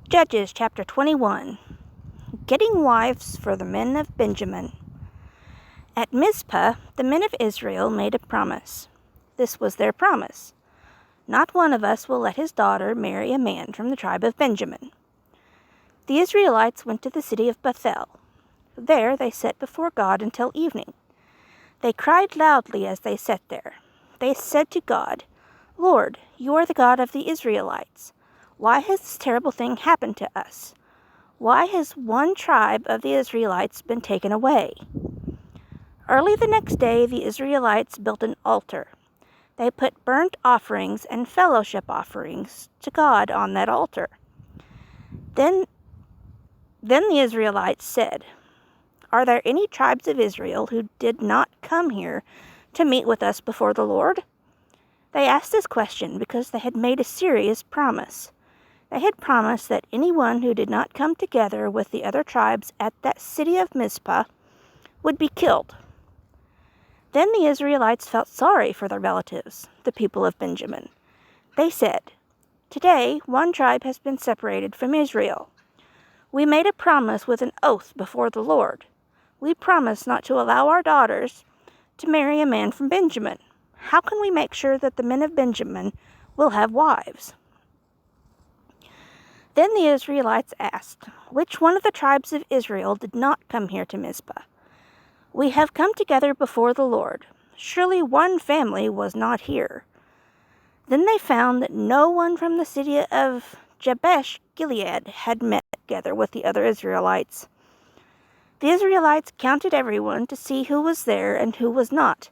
Judges chapter 21. Getting wives for the men of Benjamin. At Mizpah, the men of Israel made a promise. This was their promise: "Not one of us will let his daughter marry a man from the tribe of Benjamin." The Israelites went to the city of Bethel. There they sat before God until evening. They cried loudly as they sat there. They said to God, "Lord, you are the God of the Israelites. Why has this terrible thing happened to us? Why has one tribe of the Israelites been taken away?" Early the next day, the Israelites built an altar. They put burnt offerings and fellowship offerings to God on that altar. Then the Israelites said, "Are there any tribes of Israel who did not come here to meet with us before the Lord?" They asked this question because they had made a serious promise. They had promised that anyone who did not come together with the other tribes at that city of Mizpah would be killed. Then the Israelites felt sorry for their relatives, the people of Benjamin. They said, "Today, one tribe has been separated from Israel. We made a promise with an oath before the Lord. We promised not to allow our daughters to marry a man from Benjamin. How can we make sure that the men of Benjamin will have wives?" Then the Israelites asked, "Which one of the tribes of Israel did not come here to Mizpah?" "We have come together before the Lord. Surely one family was not here." Then they found that no one from the city of Jabesh Gilead had met together with the other Israelites. The Israelites counted everyone to see who was there and who was not.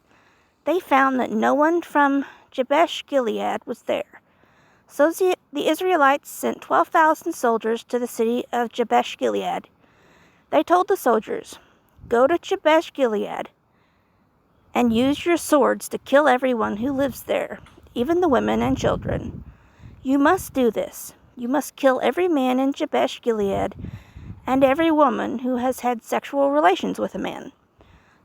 They found that no one from Jabesh Gilead was there. So the Israelites sent 12,000 soldiers to the city of Jabesh Gilead. They told the soldiers, "Go to Jabesh Gilead and use your swords to kill everyone who lives there, even the women and children. You must do this. You must kill every man in Jabesh Gilead and every woman who has had sexual relations with a man.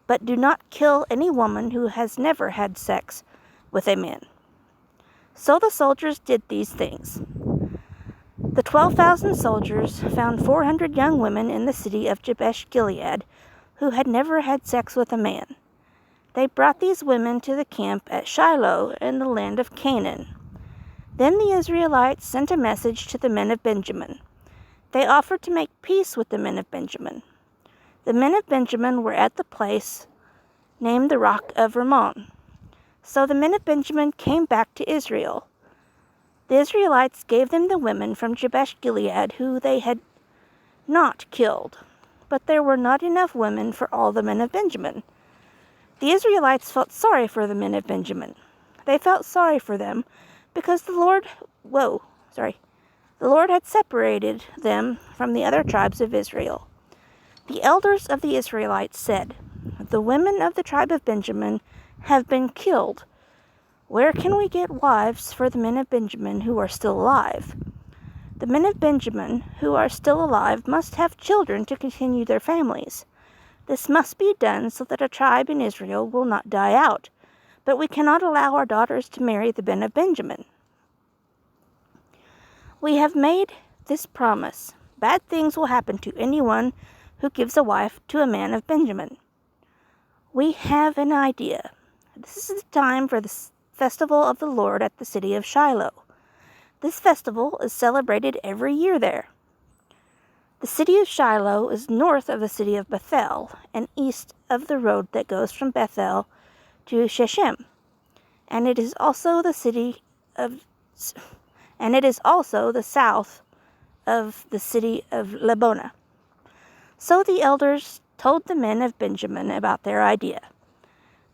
But do not kill any woman who has never had sex with a man." So the soldiers did these things. The 12,000 soldiers found 400 young women in the city of Jabesh Gilead who had never had sex with a man. They brought these women to the camp at Shiloh in the land of Canaan. Then the Israelites sent a message to the men of Benjamin. They offered to make peace with the men of Benjamin. The men of Benjamin were at the place named the Rock of Rimmon. So the men of Benjamin came back to Israel. The Israelites gave them the women from Jabesh Gilead who they had not killed, but there were not enough women for all the men of Benjamin. The Israelites felt sorry for the men of Benjamin. They felt sorry for them because the Lord had separated them from the other tribes of Israel. The elders of the Israelites said, "The women of the tribe of Benjamin have been killed. Where can we get wives for the men of Benjamin who are still alive? The men of Benjamin who are still alive must have children to continue their families. This must be done so that a tribe in Israel will not die out, but we cannot allow our daughters to marry the men of Benjamin. We have made this promise. Bad things will happen to anyone who gives a wife to a man of Benjamin. We have an idea. This is the time for the festival of the Lord at the city of Shiloh. This festival is celebrated every year there. The city of Shiloh is north of the city of Bethel and east of the road that goes from Bethel to Shechem, and it is also the south of the city of Lebonah." So the elders told the men of Benjamin about their idea.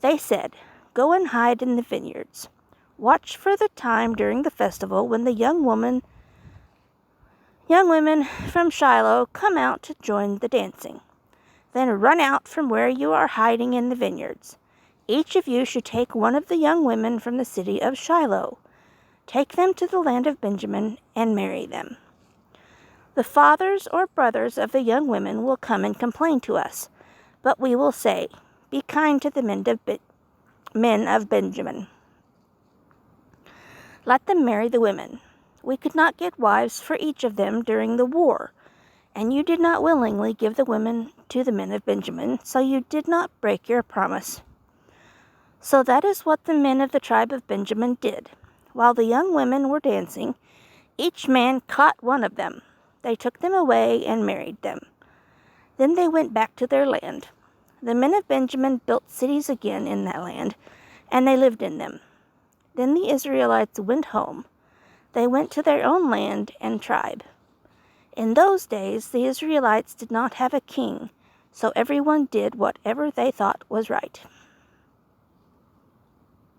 They said, "Go and hide in the vineyards. Watch for the time during the festival when the young women from Shiloh come out to join the dancing. Then run out from where you are hiding in the vineyards. Each of you should take one of the young women from the city of Shiloh. Take them to the land of Benjamin and marry them. The fathers or brothers of the young women will come and complain to us, but we will say, 'Be kind to the men of Benjamin. Let them marry the women. we could not get wives for each of them during the war, and you did not willingly give the women to the men of Benjamin, so you did not break your promise." So that is what the men of the tribe of Benjamin did. While the young women were dancing, each man caught one of them. They took them away and married them. Then they went back to their land. The men of Benjamin built cities again in that land, and they lived in them. Then the Israelites went home. They went to their own land and tribe. In those days, the Israelites did not have a king, so everyone did whatever they thought was right.